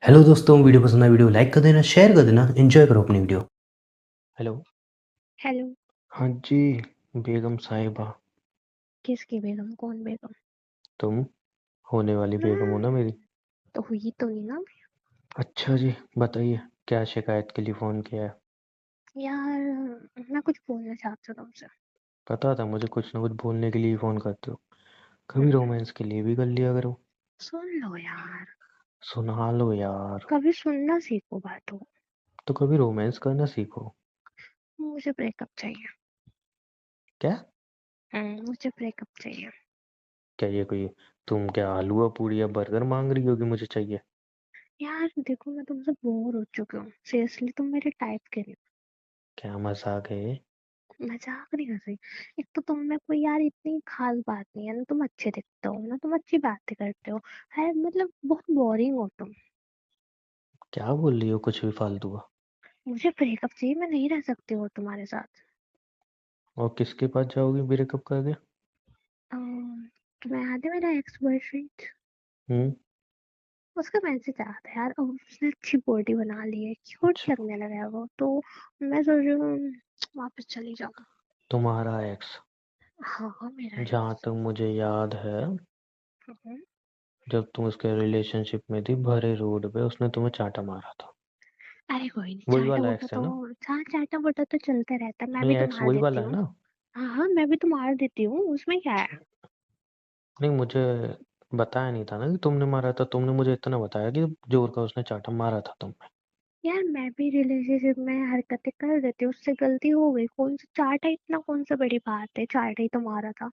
Hello दोस्तों, video पसंद आए वीडियो लाइक कर देना, शेयर कर देना, एंजॉय करो अपनी वीडियो। हेलो। हेलो। हाँ जी। बेगम साहिबा। किसकी बेगम? कौन बेगम? तुम होने वाली बेगम हो ना मेरी। तो हुई तो नहीं ना। अच्छा जी, बताइए क्या शिकायत के लिए फ़ोन किया है। यार, मैं कुछ बोलना चाहती हूँ तुमसे। पता था मुझे कुछ ना कुछ बोलने के लिए ही फ़ोन करते हो। कभी हम्म, रोमांस के लिए भी कर लिया करो। सुन लो यार। सुना लो यार। कभी सुनना सीखो बातों। तो कभी रोमांस करना सीखो। मुझे ब्रेकअप चाहिए। क्या? मुझे ब्रेकअप चाहिए। क्या ये कोई, तुम क्या हलवा पूड़ी या बर्गर मांग रही हो कि मुझे चाहिए? यार देखो, मैं तुमसे बोर हो चुकी हूँ। सीरियसली तुम मेरे टाइप के नहीं क्या मजाक है ये? हो। मजाक नहीं कर रही। एक तो तुम में कोई यार इतनी खास बात नहीं है ना। तुम अच्छे दिखते हो ना, तुम अच्छी बातें करते हो। है मतलब बहुत बोरिंग हो तुम। क्या बोल रही हो कुछ भी फालतू का? मुझे ब्रेकअप चाहिए। मैं नहीं रह सकती और तुम्हारे साथ। और किसके पास जाओगी ब्रेकअप करके? तुम्हें याद है मेरा एक्स बॉयफ्रेंड? हम्म। उसका मैसेज आया था यार। और उसने अच्छी बॉडी बना ली है, क्यूट अच्छा। लगने लगा है वो तो। मैं सोच रही हूँ वापस चली जाऊँ। तुम्हारा एक्स? हाँ हाँ, मेरा जहाँ एक्स। तक मुझे याद है, हम्म। जब तुम उसके रिलेशनशिप में थी भरे रोड पे उसने तुम्हें चांटा मारा था। अरे कोई नहीं, वही चाटा वाला बोटा एक्स है तो। ना? हाँ, चाटा बोटा तो चलता रहता है। मैं नहीं, भी तो एक्स मार वही देती वाला है हूँ। ना? हाँ हाँ, मैं भी तो मार देती हूँ, उसमें क्या है। नहीं, मुझे बताया नहीं था ना कि तुमने मारा था। तुमने मुझे इतना बताया कि जोर का उसने चांटा मारा था तुमने। यार मैं भी रिलेशनशिप में हरकतें कर देती हूँ, उससे गलती हो गई। कौन सा चाटा, इतना कौन सा बड़ी बात है। चाटा ही तो मारा था।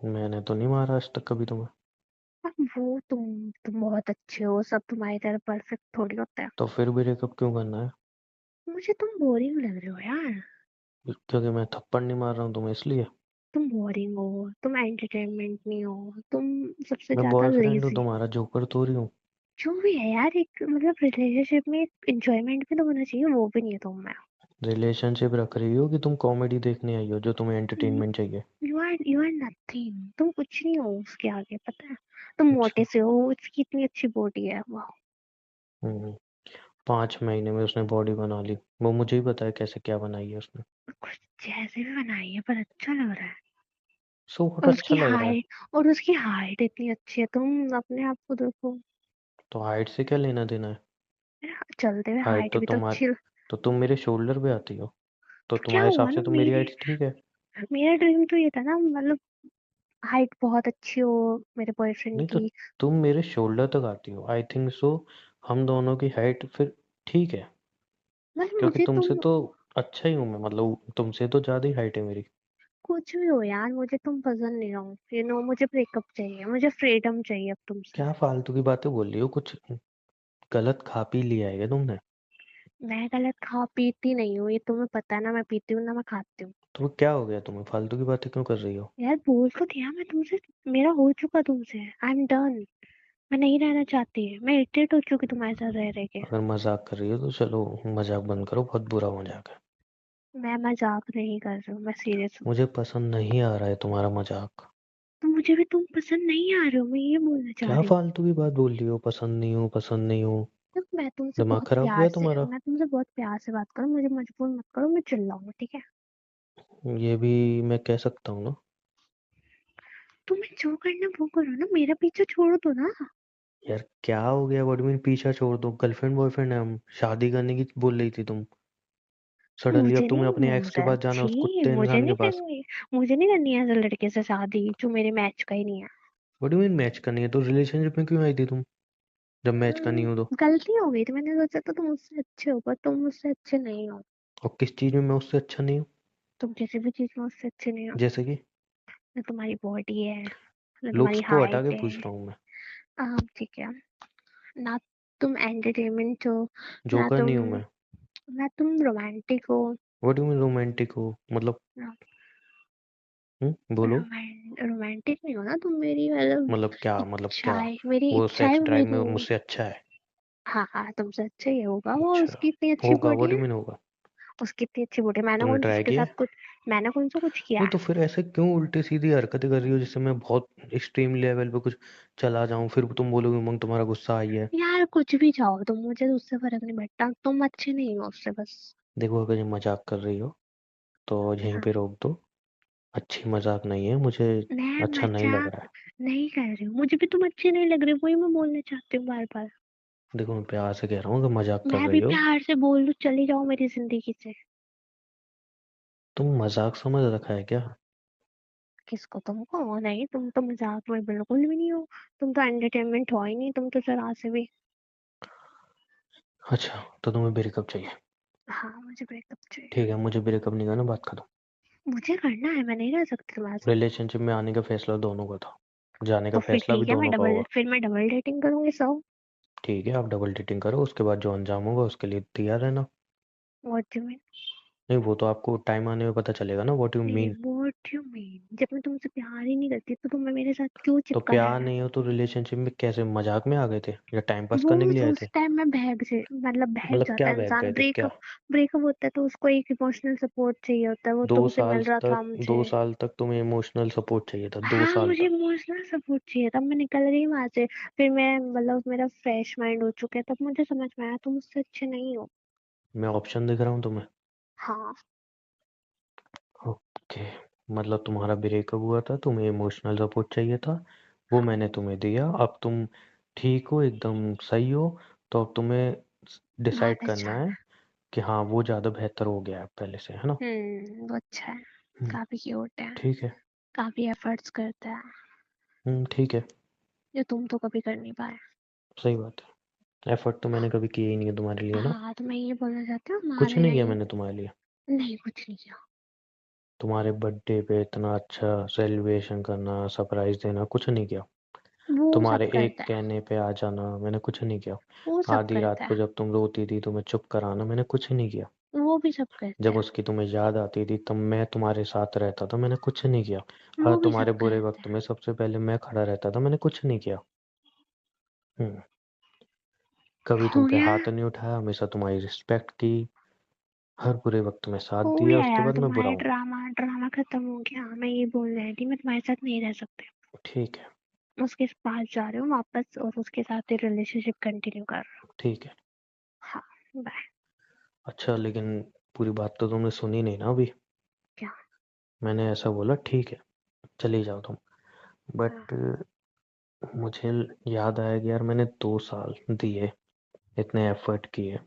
मैंने तो नहीं मारा आज तक कभी तुम्हें। अब वो तुम बहुत अच्छे हो। सब तुम्हारी तरह परफेक्ट थोड़ी होता है। तो फिर ब्रेकअप क्यों करना है? मुझे तुम बोरिंग लग रहे हो यार। क्योंकि मैं थप्पड़ नहीं मार रहा हूँ तुम्हें इसलिए? तुम बोरिंग हो। तुम एंटरटेनमेंट नहीं हो। तुम सबसे मैं ज्यादा बॉयफ्रेंड हूँ लेजी। तुम्हारा, जोकर तो रही हूँ। जो भी है यार, एक मतलब रिलेशनशिप में इंजॉयमेंट भी तो होना चाहिए। वो भी नहीं है तुम में। रिलेशनशिप रख रही हो कि तुम कॉमेडी देखने आई हो जो तुम्हें एंटरटेनमेंट चाहिए? You are nothing. तुम कुछ नहीं हो उसके आगे, पता है। तुम मोटे अच्छा। से हो, उसकी इतनी अच्छी बॉडी है, वाह। हम्म। 5 महीने में उसने बॉडी बना ली। वो मुझे ही पता है कैसे क्या बनाई है उसने। कुछ जैसे भी बनाई है, पर अच्छा लग रहा है। सो और व्हाट, अच्छा उसकी लग रहा है। हाइट और उसकी हाइट इतनी अच्छी है। तुम अपने आप को देखो। तो हाइट से क्या लेना देना है? चलते हुए हाइट हाइट तो भी तो तुम्हारे, अच्छी। तो तुम मेरे शोल्डर पे आती हो। तो तो क्या तुम्हारे हिसाब हुआ से ना, तो मेरी मेरे हाइट ठीक है। मेरा ड्रीम तो ये था ना, मतलब हाइट बहुत अच्छी हो मेरे बॉयफ्रेंड नहीं तो की। तुम मेरे शोल्डर तक आती हो, आई थिंक सो। हम दोनों की हाइट फिर ठीक है। बस क्योंकि मुझे तुमसे तुम तो अच्छा ही हूँ मैं, मतलब तुमसे तो ज्यादा ही हाइट है मेरी। कुछ भी हो यार, मुझे तुम पसंद नहीं हो। मुझे ब्रेकअप चाहिए। मुझे फ्रीडम चाहिए अब तुमसे। क्या फालतू की बातें बोल रही हो? कुछ गलत खा पी लिया है क्या तुमने? मैं गलत खा पीती नहीं हूँ, ये तुम्हें पता है ना। मैं पीती हूँ ना, मैं खाती हूँ। तो क्या हो गया तुम्हें? फालतू की बातें क्यों कर रही हो? यार बोल तो दिया मैं तुमसे। मेरा हो चुका तुमसे। I am done. मैं नहीं रहना चाहती। मैं इरिटेट हो चुकी तुम्हारे साथ रह रह के। अगर मजाक कर रही हो तो चलो, मजाक बंद करो, बहुत बुरा मजाक है। मैं मजाक नहीं कर रही हूँ, मैं सीरियस हूँ। मुझे पसंद नहीं आ रहा है तुम्हारा मजाक। तो मुझे भी तुम पसंद नहीं आ रहे हो, मैं ये बोलना चाह क्या रही हूँ। फालतू की बात बोल रही हो? पसंद नहीं हूँ, पसंद नहीं हूँ? जब दिमाग खराब हुआ है तुम्हारा? मैं तुमसे बहुत प्यार से बात करूँ, मुझे मजबूर मत करो। मैं चिल्लाऊंगी, ठीक है। ये भी मैं कह सकता हूँ ना। तुम्हें जो करना वो करो ना, मेरा पीछे छोड़ दो ना। यार क्या हो गया? व्हाट मीन पीछा छोड़ दो? गर्लफ्रेंड बॉयफ्रेंड है हम, शादी करने की बोल रही थी तुम। सडनली अब मुझे तुम्हें नहीं अपने एक्स के मुझे पास जाना है, उस छी कुत्ते मुझे इंसान के नहीं पास। करनी। मुझे नहीं करनी है ऐसे लड़के से शादी जो मेरे मैच का ही नहीं है। व्हाट मीन मैच करनी है? तो रिलेशनशिप में क्यों आई थी तुम, जब मैच का नहीं हो तो? गलती हो गई थी। मैंने सोचा था तुम मुझसे अच्छे हो, पर तुम मुझसे अच्छे नहीं हो। और किस चीज में मैं उससे अच्छा नहीं हूँ? तुम किसी भी चीज में मुझसे अच्छे नहीं हो। जैसे कि? ना तुम्हारी बॉडी है, ना तुम्हारी लुक्स को हटा हाइट के है। पूछ रहा हूँ मैं। ठीक है। ना तुम एंटरटेनमेंट हो। ना जोकर तुम नहीं हूँ मैं। ना तुम रोमांटिक हो। व्हाट मीन रोमांटिक हो मतलब? बोलो। रोमांटिक नहीं हो ना तुम मेरी, मतलब मतलब क्या? मतलब क्या? मेरी वो इच्छाएं सेक्स ड्राइव में मेरी। मुझसे अच्छा है? हाँ हाँ, तुमसे अच्छा ही होगा वो। अच्छा। उसकी इतनी अच्छी होगा, बॉडी व्हाट है। मीन होगा? उसकी इतनी अच्छी बॉडी, तुमने ट्राई किया है? मैंने कौन सा कुछ किया नहीं है? तो फिर ऐसे क्यों उल्टी सीधी हरकतें कर रही हो जिससे मैं बहुत एक्सट्रीम लेवल पे कुछ चला जाऊं, फिर तुम बोलोगे उमंग तुम्हारा गुस्सा आई है। यार कुछ भी चाहो तुम, मुझे तो उससे फर्क नहीं पड़ता, तुम अच्छे नहीं हो उससे बस। देखो अगर ये मजाक कर रही हो तो यहीं हाँ, पे रोक दो। अच्छी मजाक नहीं है, मुझे मैं अच्छा नहीं लग मजाक रहा है। नहीं कर रही हूँ, मुझे भी तुम अच्छे नहीं लग रहे, वही मैं बोलना चाहती हूँ बार बार। देखो मैं प्यार से कह रहा हूँ, अगर मजाक कर मैं रही भी हो। प्यार से बोल लूँ चली जाओ मेरी जिंदगी से। तुम मजाक समझ रखा है क्या? किसको? तुमको? नहीं, तुम तो मजाक में बिल्कुल भी नहीं हो। तुम तो एंटरटेनमेंट हो ही नहीं, तुम तो जरा से भी। अच्छा तो तुम्हें ब्रेकअप चाहिए? हाँ, मुझे ब्रेकअप चाहिए। ठीक है, मुझे ब्रेकअप नहीं करना, बात खत्म। मुझे करना है, मैं नहीं रह सकती तुम्हारे साथ। रिलेशनशिप में आने का फैसला दोनों का था, जाने का तो फिर फैसला भी ठीक है, दोनों का होगा। मैं डबल डेटिंग करूंगी सब। ठीक है, आप डबल डेटिंग करो, उसके बाद जो अंजाम होगा उसके लिए तैयार रहना। What you mean? नहीं वो तो आपको टाइम आने में पता चलेगा ना, व्हाट यू नहीं, मीन। व्हाट यू मीन, जब मैं तुमसे प्यार ही नहीं करती तो तुम्हें मेरे साथ क्यों तो चिपका प्यार रहना है? नहीं हो तो रिलेशनशिप में कैसे मजाक में आ गए थे या टाइम पास वो करने के लिए आए उस थे? टाइम में बहक से मतलब बहक मतलब जाता क्या है बहक इंसान। गए थे क्या? ब्रेकअप होता है तो उसको एक इमोशनल सपोर्ट चाहिए होता है, वो दो तुमसे साल मिल रहा था तक दो मुझे। साल तक तुम्हें इमोशनल सपोर्ट चाहिए था, दो हाँ, साल मुझे तक। इमोशनल सपोर्ट चाहिए, तब मैं निकल गई वहां से। फिर मैं मतलब मेरा फ्रेश माइंड हो चुका है, तब मुझे समझ में आया तुम मुझसे अच्छे नहीं हो। मैं ऑप्शन दिख रहा हूँ तुम्हें? हाँ। ओके। मतलब तुम्हारा ब्रेकअप हुआ था, तुम्हें इमोशनल सपोर्ट चाहिए था, वो मैंने तुम्हें दिया, अब तुम ठीक हो, एकदम सही हो। तो अब तुम्हें डिसाइड वापस करना है जाना कि हाँ वो ज़्यादा बेहतर हो गया है पहले से, है ना? है। वो अच्छा है। हम्म, काफी क्यूट है। ठीक है। काफी एफर्ट्स करता है, ठीक है। जो तुम तो कभी कर नहीं पाए। सही बात है, एफर्ट तो मैंने कभी किए ही नहीं है तुम्हारे लिए ना। हाँ, तो मैं ये बोलना चाहती हूँ कुछ हमारे नहीं किया लिए। मैंने तुम्हारे लिए। नहीं, कुछ नहीं किया। तुम्हारे बर्थडे पे इतना अच्छा सेलिब्रेशन करना, सरप्राइज देना, कुछ नहीं किया। वो तुम्हारे सब एक करता है। कहने पे आ जाना, मैंने कुछ नहीं किया। वो सब आधी रात करता को है। जब तुम रोती थी तुम्हें चुप कराना, मैंने कुछ नहीं किया। वो भी सब करता जब है। उसकी तुम्हें याद आती थी तब मैं तुम्हारे साथ रहता था, मैंने कुछ नहीं किया। हर वो भी सब तुम्हारे बुरे करता वक्त है। में सबसे पहले मैं खड़ा रहता था, मैंने कुछ नहीं किया। हम्म कभी हो तुम पे गया। हाथ नहीं उठाया, हमेशा तुम्हारी रिस्पेक्ट की, हर बुरे वक्त में साथ हो दिया, गया उसके यार, बाद मैं बुरा तुम्हारे हूँ। ड्रामा ड्रामा खत्म हो गया, मैं ये बोल रही थी मैं तुम्हारे साथ नहीं रह सकती। ठीक है। उसके पास जा रही हूँ वापस, और उसके साथ ही रिलेशनशिप कंटिन्यू कर रहा ठीक है। हूँ। हाँ। बाय। अच्छा लेकिन पूरी बात तो तुमने सुनी नहीं ना अभी। क्या? मैंने ऐसा बोला ठीक है, चली जाओ तुम, हाँ। बट मुझे याद आया कि यार मैंने 2 साल दिए, इतने एफर्ट किए,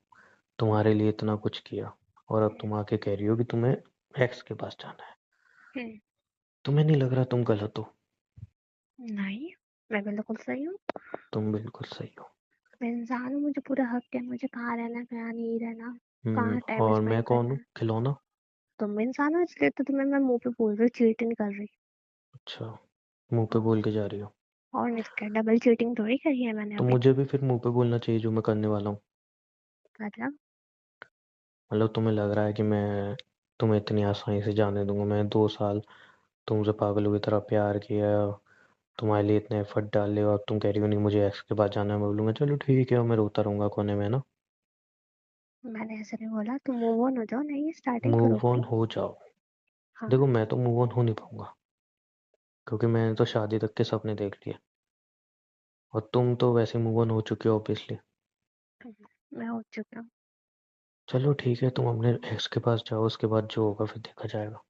तुम्हारे लिए इतना कुछ किया, और अब तुम आके कह रही हो कि तुम्हें एक्स के पास जाना है। हम्म, तुम्हें नहीं लग रहा तुम गलत हो? नहीं, मैं बिल्कुल सही हूँ। तुम बिल्कुल सही हो। मैं इंसान हूँ, मुझे पूरा हक है, मुझे कहाँ रहना कहाँ नहीं रहना, कहाँ टाइम और मैं स्पेंड कौन करना हूँ, है। खिलौना? तुम भी इंसान हो, इसलिए तो तुम्हें मैं मुंह पे बोल रही हूँ, चीट नहीं कर रही। अच्छा, मुंह पे हाँ, बोल के जा रही हो? और नहीं तो क्या, डबल चीटिंग थोड़ी करी है मैंने तो अभी। मुझे भी फिर मुंह पे बोलना चाहिए जो मैं करने वाला हूँ। मतलब? मतलब तुम्हें लग रहा है कि मैं तुम्हें इतनी आसानी से जाने दूंगा? मैं 2 साल तुमसे पागलों की तरह प्यार किया, तुम्हारे लिए इतने एफर्ट डाले, और तुम कह रही हो नहीं मुझे एक्स के पास जाना है, मैं बोलूंगा चलो ठीक है, और मैं रोता रहूंगा कोने में ना। मैंने ऐसे नहीं बोला, तुम मूव ऑन हो जाओ, नहीं स्टार्टिंग करो मूव ऑन अपनी। हो जाओ? हाँ। देखो मैं तो मूव ऑन हो नहीं पाऊंगा, क्योंकि मैंने तो शादी तक के सपने देख लिए, और तुम तो वैसे मूव ऑन हो चुके हो ऑब्वियसली। मैं हो चुकी हूँ। चलो ठीक है, तुम अपने एक्स के पास जाओ, उसके बाद जो होगा फिर देखा जाएगा।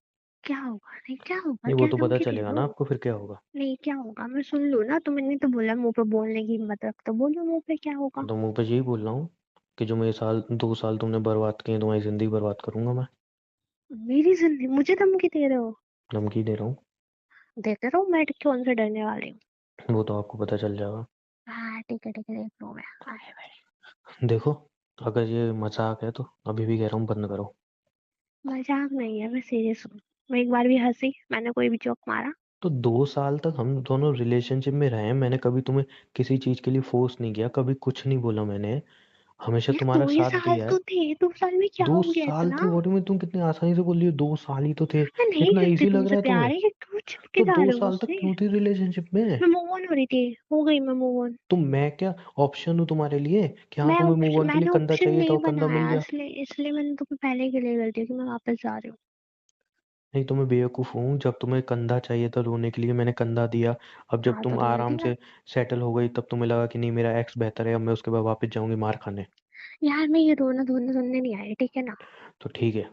क्या होगा? नहीं, क्या होगा? नहीं वो क्या तो पता धमकी दे चलेगा रहे हो? ना आपको फिर क्या होगा। नहीं, क्या होगा मैं सुन लूँ ना, तुमने तो बोला मुंह पे बोलने की हिम्मत रख, तो बोलो मुंह पे क्या होगा। तो मुंह पे यही बोल रहा हूँ कि जो मेरे 2 साल तुमने बर्बाद किए, तुम्हारी जिंदगी बर्बाद करूंगा मैं। मेरी जिंदगी मुझे धमकी दे रहे हो? धमकी दे रहा हूँ। देते रहो, मैं कौन से डरने वाली हूँ। वो तो आपको पता चल जाएगा। हाँ, ठीक है, देख लो मैं। आए भाई। देखो अगर ये मजाक है तो अभी भी कह रहा हूँ बंद करो। मजाक नहीं है, मैं सीरियस हूँ। मैं एक बार भी हंसी, मैंने कोई भी जोक मारा? तो 2 साल तक हम दोनों रिलेशनशिप में रहे, मैंने कभी तुम्हें किसी चीज के लिए फोर्स नहीं किया, कभी कुछ नहीं बोला मैंने, हमेशा यार, तुम्हारा दो ही साथ साल दिया है। तो थे, 2 साल में क्या दो हो गया साल इतना? थे वोट में, तुम कितनी आसानी से बोल रही हो 2 साल ही तो थे। मैं नहीं इतना करती इजी लग तुमसे रहा है प्यार तुम्हें? है, चिपके तो जा दो रहे हो साल तक मुझसे। क्यों थी रिलेशनशिप में? मैं मूव ऑन हो रही थी, हो गई मैं मूव ऑन। तो मैं क्या ऑप्शन हूँ तुम्हारे लिए कि हाँ तुम्हें मूव ऑन के लिए मैंने कंधा ऑप्शन चाहिए था नहीं और कंधा मिल बनाया, गया? इसलिए इसलिए मैंने तुम्हें पहले के लिए कर दिया कि मैं वापस जा रही हूँ। नहीं तो मैं बेवकूफ हूँ, जब तुम्हें कंधा चाहिए था रोने के लिए मैंने कंधा दिया। अब जब हाँ तो तुम तुमने आराम दिया। से सेटल हो गई तब तुम्हें लगा कि नहीं मेरा एक्स बेहतर है, अब मैं उसके बाद वापस जाऊंगी मार खाने। यार मैं ये रोना धोना सुनने नहीं आई, ठीक है ना। तो ठीक है,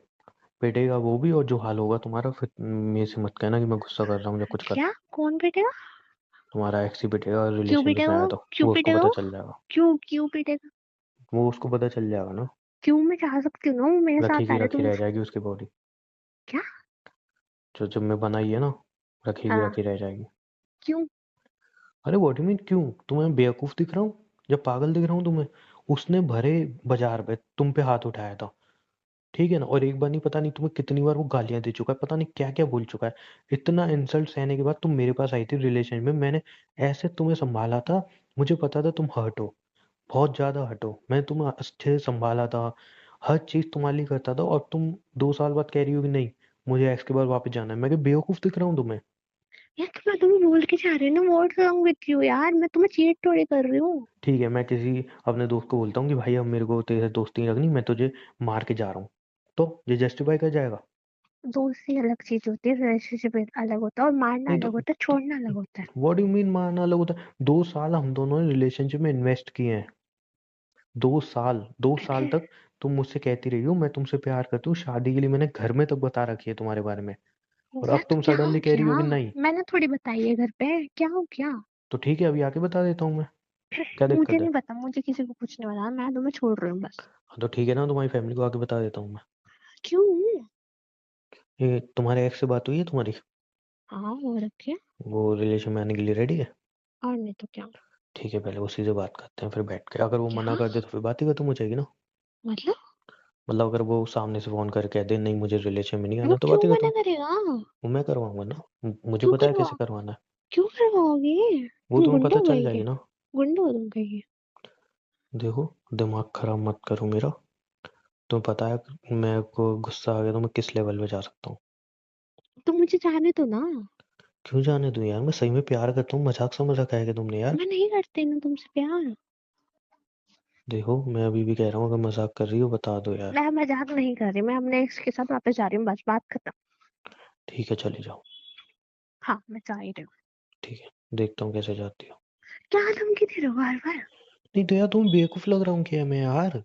पिटेगा वो भी, और जो हाल होगा तुम्हारा फिर मेरे से मत कहना कि मैं गुस्सा कर रहा हूँ या कुछ कर। क्या, कौन पिटेगा? तुम्हारा एक्स ही पिटेगा, क्यों रिलेशनशिप में पिटेगा आया वो? तो क्यों वो उसको पिटेगा पता वो? चल जाएगा। क्यों क्यों पिटेगा? वो उसको पता चल जाएगा ना। क्यों, मैं चाह सकती हूँ ना वो मेरे रखी साथ आ की रहे, रखी तुम रह उसको। जाएगी उसकी बॉडी। क्या? जो जब मैं बनाई है ना, रखी की हाँ। रखी रह जाएगी। क्यों? अरे व्हाट यू मीन क्यों? तुम्हें बेवकूफ दिख रहा हूँ या पागल दिख रहा हूँ तुम्हें? उसने भरे बाजार पे तुम पे हाथ उठाया था, ठीक है ना, और एक बार नहीं पता नहीं तुम्हें कितनी बार वो गालियां दे चुका है, पता नहीं क्या क्या बोल चुका है। इतना इंसल्ट सहने के बाद तुम मेरे पास आई थी रिलेशन में, मैंने ऐसे तुम्हें संभाला था। मुझे पता था तुम हर्ट हो, बहुत ज्यादा हर्ट हो, मैं तुम्हें अच्छे से संभाला था, हर चीज तुम्हारे लिए करता था, और तुम 2 साल बाद कह रही हो कि नहीं मुझे एक्स के बाद वापस जाना है। मैं क्या बेवकूफ दिख रहा हूँ तुम्हें? यार तो मैं तुम्हें बोल के जा रही हूँ ना, व्हाट्स रॉन्ग विथ यू यार, मैं तुम्हें चीट थोड़ी कर रही हूँ। ठीक है, मैं किसी अपने दोस्त को बोलता हूँ कि भाई अब मेरे को तेरे से दोस्ती नहीं रखनी, मैं तुझे मार के जा रहा हूँ, तो ये जस्टिफाई कर जाएगा? दोस्ती अलग चीज होती है, रिलेशनशिप अलग होता है, और मारना नहीं अलग तो होता है, छोड़ना अलग होता है। व्हाट डू यू मीन मारना अलग होता है? 2 साल हम दोनों ने रिलेशनशिप में इन्वेस्ट किए हैं। 2 साल, 2 साल तक तुम मुझसे कहती रही हो मैं तुमसे प्यार करती हूँ, शादी के लिए मैंने घर में तक बता रखी है तुम्हारे बारे में, और यार अब तो तुम क्या हो सडनली कह रही हो गया? कि नहीं। मैंने थोड़ी बताई है घर पे, क्या हो गया? तो ठीक है, अभी आके बता देता हूँ मैं, क्या मुझे दिक्कत है? नहीं पता, मुझे किसी को कुछ नहीं पता, मैं तुम्हें छोड़ रही हूँ बस। हाँ, तो ठीक है ना, तुम्हारी फैमिली को आके बता देता हूँ मैं। क्यों? ये तुम्हारे एक्स से बात हुई है तुम्हारी? हाँ हो रखी है। वो रिलेशन में आने के लिए रेडी है? और नहीं तो क्या। ठीक है, पहले उसी से बात करते हैं फिर बैठ के, अगर वो मना क्या कर दे तो फिर बात ही खत्म हो जाएगी ना। मतलब? मतलब अगर वो सामने से फोन करके कह दे नहीं मुझे रिलेशन में नहीं वो आना, तो क्यों बात ही खत्म। मना करेगा? वो मैं करवाऊंगा ना, मुझे क्यों पता है करवा कैसे करवाना है। क्यों करवाओगे? वो तुम तुम्हें गुंडे पता हो चल गए जाएगी के? ना। गुंडे हो तुम कहीं के? देखो, दिमाग खराब मत करो मेरा। तुम्हें पता है मैं को गुस्सा आ गया तो मैं किस लेवल पे जा सकता हूँ। तुम मुझे जाने दो ना। क्यों जाने दूं यार, मैं सही में प्यार करता हूँ, मजाक समझ रखा है क्या तुमने यार? मैं नहीं करती ना तुमसे प्यार। देखो मैं अभी भी कह रहा हूँ, अगर मजाक कर रही हो बता दो यार। मैं मजाक नहीं कर रही, मैं अपने एक्स के साथ वापस जा रही हूँ, बस बात खत्म। ठीक है चली जाओ। हाँ मैं जा ही रही हूँ। ठीक है, देखता हूँ कैसे जाती हो। क्या धमकी दे रहे हो बार बार? नहीं तो यार तुम्हें बेवकूफ लग रहा हूँ क्या मैं यार?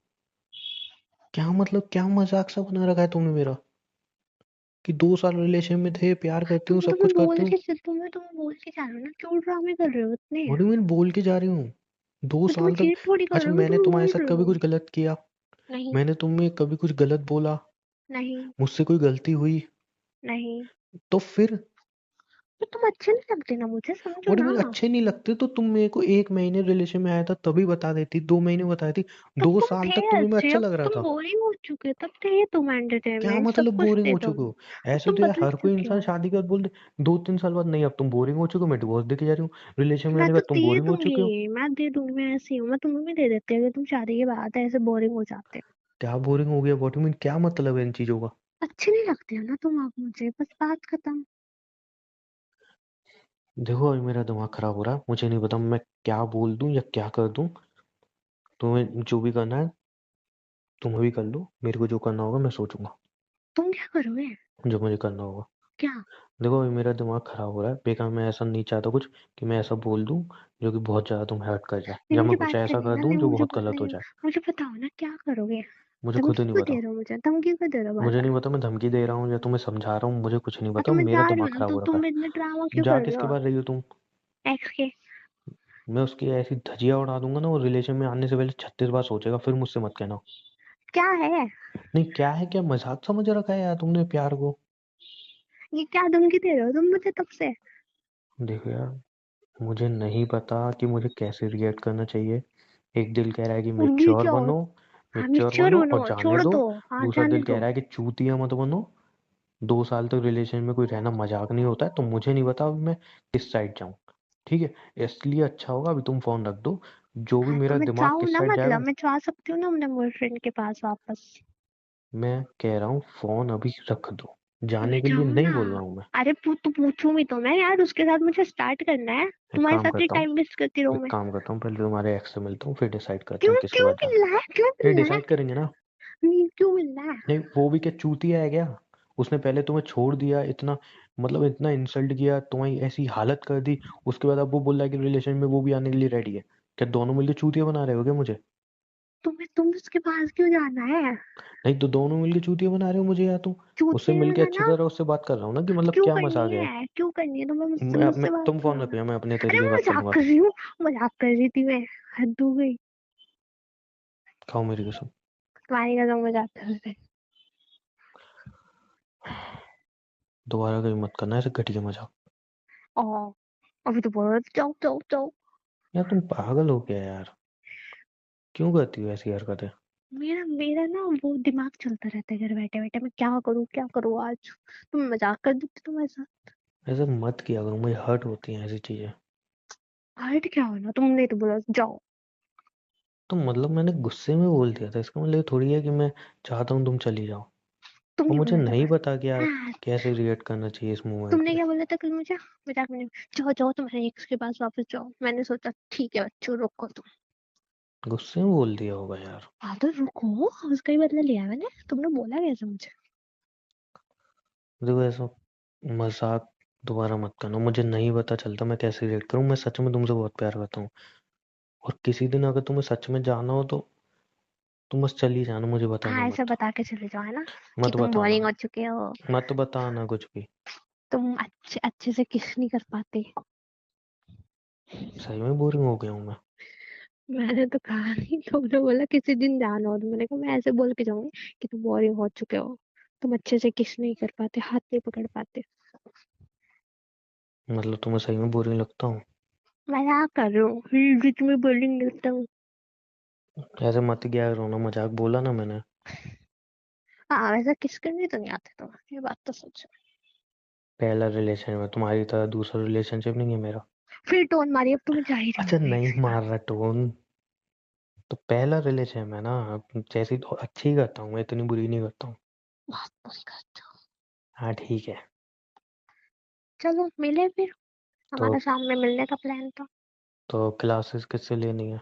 क्या मतलब, क्या मजाक सा बना रखा है तुमने मेरा, कि 2 साल रिलेशन में थे, प्यार करती हूँ, सब कुछ करती हूँ। तुम्हें बोल के जा रही हूँ ना, क्यों ड्रामे कर रहे हो इतने? व्हाट डू मीन बोल के जा रही हूँ? दो मैं तुम्हें साल तक चीट थोड़ी कर अच्छा रही हूँ, मैं मैंने तुम्हें तुम्हारे बोल साथ रही कभी हूँ। कुछ गलत किया? नहीं। मैंने तुम्हें कभी कुछ गलत बोला? नहीं। मुझसे कोई गलती हुई? नहीं। तो फिर तो तुम अच्छे नहीं लगते ना मुझे, समझो व्हाट डू ना। मीन अच्छे नहीं लगते? तो तुम मेरे को 1 महीने रिलेशन में आया था तभी बता देती, 2 महीने बताई थी। तब दो तुम साल थे तक तुम्हें मैं अच्छे, अच्छा अब लग रहा तुम था। बोरिंग हो चुके, तब थे तुम क्या एंटरटेनमेंट, सब मतलब कुछ बोरिंग थे हो चुके तुम। हो? अब ऐसे तुम तो यार बदल हर कोई चुके इंसान हो। शादी के बाद बोल दे 2-3 साल बाद नहीं अब तुम बोरिंग हो चुके हो, मैं डिवोर्स दे के जा रही हूँ, रिलेशन में मैं आने के तो बाद तुम दे बोरिंग हो दूंगी। चुके हो। मैं दे दूंगी, मैं ऐसी हूँ, मैं तुम्हें भी दे देती अगर तुम शादी के बाद ऐसे बोरिंग हो जाते। क्या बोरिंग हो गया? व्हाट डू मीन, क्या मतलब है इन चीजों का? अच्छे नहीं लगते हो ना तुम आप मुझे, बस बात खत्म। देखो अभी मेरा दिमाग खराब हो रहा है, मुझे नहीं पता मैं क्या बोल दूं या क्या कर दूं। तुम्हें जो भी करना है तुम भी कर लो, मेरे को जो करना होगा मैं सोचूंगा, तुम क्या करोगे? जो मुझे करना होगा। क्या? देखो अभी मेरा दिमाग खराब हो रहा है बेकार, मैं ऐसा नहीं चाहता कुछ कि मैं ऐसा बोल दूं जो कि बहुत ज्यादा तुम्हें हर्ट कर जाए, नहीं या मुझे मैं कुछ बात ऐसा करनी है कर ना, दूं नहीं जो मुझे बहुत गलत हो नहीं, जाए। मुझे बताओ ना क्या करोगे? मुझे खुद धमकी नहीं क्यों पता। दे रहे हो मुझे, धमकी क्यों दे रहे हो बार मुझे नहीं बार? पता मैं धमकी दे रहा हूँ या तुम्हें समझा रहा हूँ, मुझे कुछ नहीं हाँ पता, तो मैं मेरा जा रही दिमाग हूँ ना, खराब तो हो रखा तुम इतने ड्रामा है। क्यों जा कर रहे किसके हो? बाद रही हो तुम? एक्स के। मैं उसकी ऐसी धजिया उड़ा दूंगा ना, वो रिलेशन में आने से पहले 36 बार सोचेगा, फिर मुझसे मत कहना। क्या है? नहीं क्या है, क्या मजाक समझ रखा है यार तुमने प्यार को? ये क्या धमकी दे रहे हो तुम मुझे तब से? देखो यार, मुझे नहीं पता कि मुझे कैसे रिएक्ट करना चाहिए। एक दिल कह रहा है कि उंगली मैच्योर क्यों? बनो, हाँ मैच्योर मिच्योर बनो बनो, और जाने छोड़ दो। दो। हाँ दूसरा जाने दिल कह दो। रहा है कि चूतिया मत बनो, 2 साल तक रिलेशन में कोई रहना मजाक नहीं होता है, तो मुझे नहीं पता अभी मैं किस साइड जाऊं। ठीक है, इसलिए अच्छा होगा अभी तुम फोन रख दो, जो भी हाँ तो मेरा मैं दिमाग जाऊँ किस ना, साइड मतलब जाएगा। मैं जा सकती हूँ ना अपने बॉयफ्रेंड के पास वापस। मैं कह रहा हूँ फोन अभी रख दो। तो जाने मैं के लिए जाऊँ नहीं ना। बोल रहा हूँ मैं। अरे तो पूछूं भी तो मैं यार, उसके साथ मुझे स्टार्ट करना है। एक तुम्हारे काम साथ ही करता हूँ टाइम वेस्ट करती रहूं एक मैं? काम करता हूँ पहले तुम्हारे एक्स से मिलता हूँ, फिर डिसाइड करते क्यों हैं किसके क्यों बाद जाना। मिलना है, क्यों फिर मिलना है? डिसाइड करेंगे ना। नहीं, क्यों मिलना है? नहीं, वो भी क्या चूतिया है क्या? उसने पहले तुम्हें छोड़ दिया, इतना मतलब इतना इंसल्ट किया, तुम्हारी ऐसी हालत कर दी, उसके बाद अब वो बोल रहा है कि रिलेशन में वो भी आने के लिए रेडी है। क्या दोनों मिलके चूतिया बना रहे हो क्या मुझे? तुम उसके पास क्यों जाना है? नहीं तो दोनों मिलके चूतिया बना रहे हो मुझे, या तुम उससे चूतिया मिलके अच्छी बनाना तरह उससे बात कर रहा हूँ ना, कि मतलब क्यों क्या करनी मजाक है। है? क्यों करनी है तुम्हें मुझसे मुझसे बात तुम फोन करो पे ना। पिया, मैं अपने अरे तरीके की मैं बात मजाक करूंगा। कर रही हूँ, मजाक कर रही थी मैं। हद हो गई। खाओ मेरी कसम। तुम्हारी कसम, मजाक कर रहे थे। दोबारा कभी मत करना ऐसे घटिया मजाक। ओ, अभी तो बोल रहे थे जाओ जाओ जाओ। यार तुम पागल हो क्या यार? क्यों करती हो ऐसी हरकतें? मेरा मेरा ना वो दिमाग चलता रहता है घर बैठे बैठे, मैं क्या करूँ आज। तुम मजाक कर देते तुम्हारे साथ। ऐसे मत किया करो, मुझे हर्ट होती हैं ऐसी चीजें। हर्ट क्या होना, तुमने तो बोला जाओ। तो मतलब मैंने गुस्से में बोल दिया था, इसका मतलब ये थोड़ी है कि मैं चाहता हूँ तुम चली जाओ। और तुमने मुझे बोला था नहीं बस। पता कि यार हाँ, कैसे रिएक्ट करना चाहिए इस मोमेंट तुमने पे। क्या बोला था कल मुझे? मजाक में, जाओ जाओ तुम्हारे एक्स के पास वापस जाओ। मैंने सोचा ठीक है बच्चों, रुको तुम। गुस्से में बोल दिया होगा यार। हाँ तो रुको, उसका ही बदला लिया मैंने। तुमने बोला कैसे मुझे? देखो ऐसा मजाक दोबारा मत करना, मुझे नहीं पता चलता मैं कैसे रिएक्ट करूँ, मैं सच में तुमसे बहुत प्यार करता हूँ। और किसी दिन अगर तुम्हें सच में जाना हो तो तुम बस चली जाना, मुझे बताना हाँ, ऐसा मत। बता के चले जाओ, है ना? कि मत तुम बताना। बोरिंग हो चुके हो। मत बताना कुछ भी। तुम अच्छे अच्छे से किस नहीं कर पाते। सही में बोरिंग हो गया हूँ मैं। मैंने तो कहा नहीं, तुमने बोला किसी दिन जाना हो, तो मैंने कहा मैं ऐसे बोल के जाऊंगी कि तुम बोरिंग हो चुके हो। तुम अच्छे से किस नहीं कर पाते, हाथ नहीं पकड़ पाते। मतलब तुम्हें सही में बोरिंग लगता हूँ? मजाक कर रही हूँ, बीच में बोरिंग लगता हूँ। ऐसे मत किया करो ना, मजाक बोला ना मैंने। हाँ, वैसा किस करने तो नहीं आते तुम, ये बात तो सच है। पहला रिलेशन में तुम्हारी तरह दूसरा रिलेशनशिप नहीं है मेरा। फिर टोन मारी, अब तुम्हें जा ही रही अच्छा हूँ एक नहीं से बात। मार रहा टोन। तो पहला रिलेशन है ना, अब जैसी तो अच्छी ही करता हूँ मैं, इतनी बुरी नहीं करता हूँ। बहुत बुरी करते हो। हाँ ठीक है। चलो मिले फिर। तो हमारा शाम में मिलने का प्लान था। तो क्लासेस किससे लेनी है?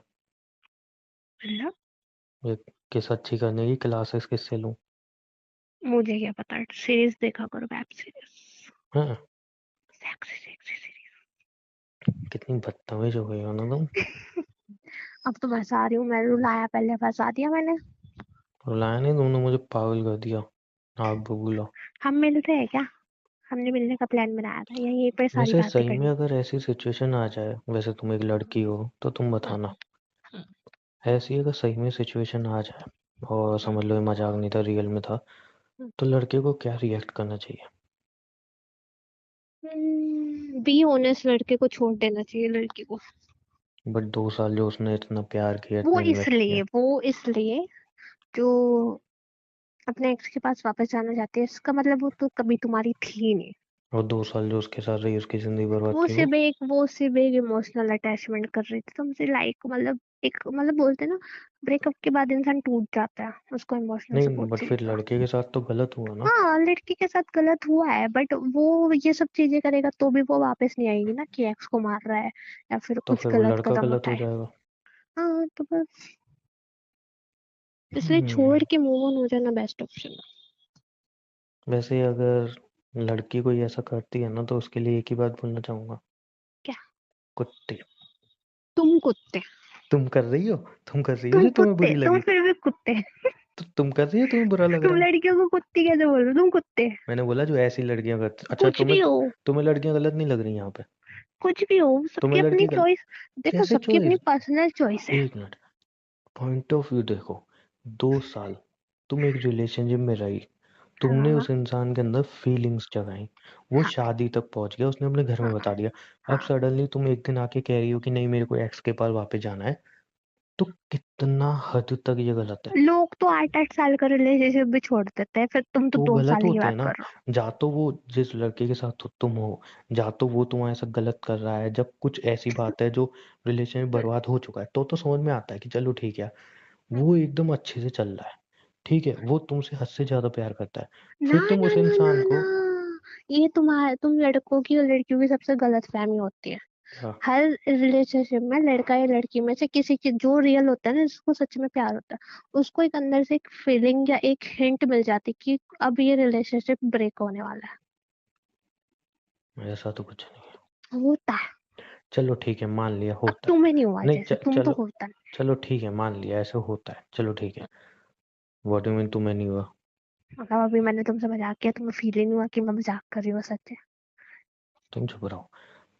मतलब ये किस अच्छी करने की क्लासेस किससे लूँ? मुझे क्या पता, सीरीज देखा करो, वेब सीरीज। हाँ। Sexy sexy series. कितनी बदतमीज हो गई हो ना तुम। अब तो फंसा रही हूँ मैं, रुलाया पहले, फंसा दिया मैंने। रुलाया नहीं, तुमने मुझे पागल कर दिया। आग बबूला। हम मिलते हैं क्या? हमने मिलने का प्लान बनाया था, यहीं पे सारी वैसे बातें सही में करनी। अगर ऐसी सिचुएशन आ जाए, वैसे तुम एक लड़की हो तो तुम हम्म, बताना। हम्म, ऐसी अगर सही में सिचुएशन आ जाए और हम्म, समझ लो ये मजाक नहीं था, रियल में था, तो लड़के को क्या रिएक्ट करना चाहिए? बी ऑनेस्ट, लड़के को छोड़ देना चाहिए लड़की को। बट 2 साल जो उसने इतना प्यार किया, वो इतना इन्वेस्ट किया। इसलिए जो अपने एक्स के पास वापस जाना चाहती है, इसका मतलब वो तो कभी तुम्हारी थी ही नहीं। और 2 साल जो उसके साथ रही, उसकी जिंदगी बर्बाद की वो। वो सिर्फ एक इमोशनल अटैचमेंट कर रही थी तुमसे, लाइक मतलब एक मतलब बोलते हैं ना, ब्रेकअप के बाद इंसान टूट जाता है, उसको इमोशनल नहीं सपोर्ट बट चाहिए फिर था। लड़के के साथ तो गलत हुआ ना। हाँ, लड़की के साथ गलत हुआ है, बट वो ये सब चीजें करेगा तो भी वो वापस नहीं आएगी ना, कि एक्स को मार रहा है या फिर तो कुछ फिर वो गलत लड़का कदम गलत हो उठाए। जाएगा। हाँ तो बस, इसलिए हम्म। छोड़ के मूव ऑन हो जाना बेस्ट ऑप्शन है। वैसे अगर लड़की कोई ऐसा करती है ना, तो उसके लिए एक ही बात बोलना चाहूंगा। क्या? कुत्ते। तुम कुत्ते। तुम कर रही हो। तुम कर रही हो जो तुम्हें बुरी तुम लगी। फिर भी कुत्ते। तो तुम कर रही हो, तुम्हें बुरा लग तुम रहा है। लड़कियों को कुत्ती कैसे बोल रहे हो? तुम कुत्ते। मैंने बोला जो ऐसी लड़कियां करती, अच्छा कुछ भी तुम्हें हो। तुम्हें लड़कियां गलत नहीं लग रही यहाँ पे? कुछ भी हो, सबकी तुम्हें अपनी लड़की गलत चॉइस। देखो, कैसे सबकी अपनी चॉइस? पर्सनल चॉइस है। एक मिनट, पॉइंट ऑफ व्यू देखो। 2 साल तुम एक रिलेशनशिप में रही, तुमने हाँ उस इंसान के अंदर फीलिंग्स जगाई, वो हाँ शादी तक पहुंच गया, उसने अपने घर में हाँ बता दिया। अब हाँ। सडनली तुम एक दिन आके कह रही हो कि नहीं मेरे को एक्स के पास वापस जाना है, तो कितना हद तक ये गलत है? लोग तो 8-8 साल का रिलेशनशिप भी छोड़ देते हैं, फिर तुम तो तो वो दो गलत साल की होते हैं बात ना। कर रहे जा तो वो जिस लड़के के साथ तुम हो, जा तो वो तुम्हारे साथ गलत कर रहा है, जब कुछ ऐसी बात है जो रिलेशन हो। बर्बाद हो चुका है, तो समझ में आता है कि चलो ठीक है, वो एकदम अच्छे से चल रहा है। ठीक है, वो तुमसे हद से ज्यादा प्यार करता है, ना फिर तुम ना उस ना ना इंसान ना, को ये तुम लड़कों की और लड़कियों की सबसे गलत फहमी होती है। क्या। हर रिलेशनशिप में लड़का या लड़की में से किसी की जो रियल होता है ना, जिसको सच में प्यार होता है, उसको एक अंदर से एक फीलिंग या एक हिंट मिल जाती है कि अब ये रिलेशनशिप ब्रेक होने वाला ऐसा तो कुछ नहीं है। है। होता है। चलो ठीक है, मान लिया अब होता है। तुम्हें नहीं हुआ नहीं जैसे, तुम तो चलो, होता चलो ठीक है, मान लिया ऐसे होता है, चलो ठीक है। व्हाट यू मीन तुम्हें नहीं हुआ? नहीं। मतलब अभी मैंने तुमसे मजाक किया, तुम्हें फील ही नहीं हुआ कि मैं मजाक कर रही हूँ, सच है। तुम चुप रहो।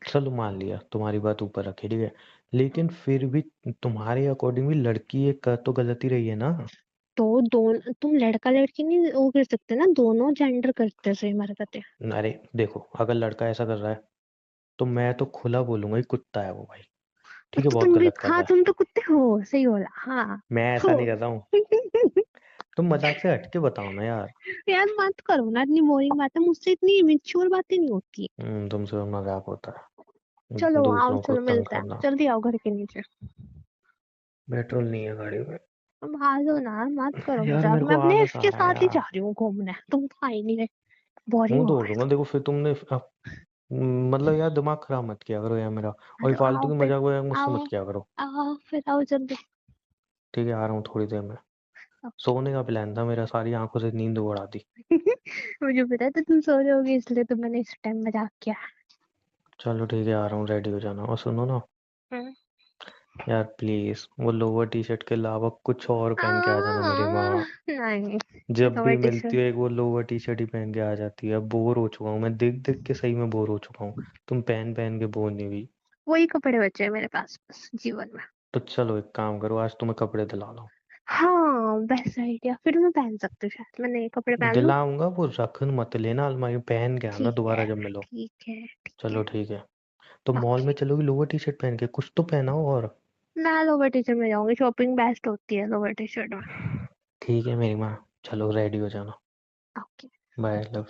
चलो मान लिया, तुम्हारी बात ऊपर रखी, ठीक है, लेकिन फिर भी तुम्हारे अकॉर्डिंग भी लड़की एक कर तो गलती रही है ना। तो दोनों, तुम लड़का लड़की नहीं वो कर सकते ना, दोनों जेंडर करते हैं सेम हरकतें। अरे देखो, अगर लड़का ऐसा कर रहा है तो मैं तो खुला बोलूंगा, ये कुत्ता है वो भाई, ठीक है, तो बहुत तुम भी, गलत कर हाँ रहा है। तुम तो कुत्ते हो, सही बोला, हाँ। मैं ऐसा हो। नहीं कर रहा हूँ। तुम मजाक से हट के बताओ ना यार। यार मत करो ना, इतनी बोरिंग बात है, मुझसे इतनी इमेच्योर बातें नहीं होती। तुमसे मजाक होता है, चलो आओ, दूसरों को चलो तंग मिलते हैं, करना। जल्दी आओ घर के नीचे। पेट्रोल नहीं है गाड़ी में। तुम आ जाओ ना, मत करो यार मजाक, मेरे मैं को अपने आलस आ इसके रहा है साथ ही जा यार। रही हूँ घूमने, तुम तो आ ही नहीं रहे। बोरिंग मुंह हो तोड़ गए दूंगा तुम। देखो, फिर तुमने मतलब यार दिमाग खराब मत किया करो यार मेरा। और ये तो फालतू आओ की फिर। मजाक वजाक मुझसे आओ। मत किया करो। आओ फिर, आओ जल्दी। ठीक है, आ रहा हूँ थोड़ी देर में। ओके। सोने का प्लान था मेरा, सारी आंखों से नींद उड़ा दी। मुझे पता था तुम सो रहे होगे, इसलिए तो मैंने इस टाइम मजाक किया। चलो ठीक है, आ रहा हूँ, रेडी हो जाना। और सुनो ना हम्म। यार, प्लीज वो लोअर टी शर्ट के अलावा कुछ और पहन के आ जाना मेरी माँ। नहीं। जब भी लोअर टी मिलती शर्ट। है एक वो लोअर टी शर्ट ही पहन के आ जाती है। अब बोर हो चुका हूँ मैं, देख देख के सही में बोर हो चुका हूँ। तुम पहन पहन के बोर नहीं हुई? वही कपड़े बचे हैं मेरे पास बस जीवन में। तो चलो एक काम करो, आज तुम्हें कपड़े दिला लो। हाँ बेस्ट आइडिया, फिर मैं पहन सकती हूँ शायद, मैं नए कपड़े पहन लूँ। दिलाऊंगा, वो रख मत लेना अलमारी में, पहन के आना ठीक दोबारा है। जब मिलो। ठीक है। ठीक है। चलो ठीक है। तो मॉल ओके। में चलोगी लोअर टी शर्ट पहन के? कुछ तो पहनाओ और। मैं लोअर टी शर्ट में जाऊंगी, शॉपिंग बेस्ट होती है लोअर टी शर्ट में। ठीक है मेरी माँ, चलो रेडी हो जाना। Okay. Bye, love.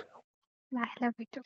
Bye, love you.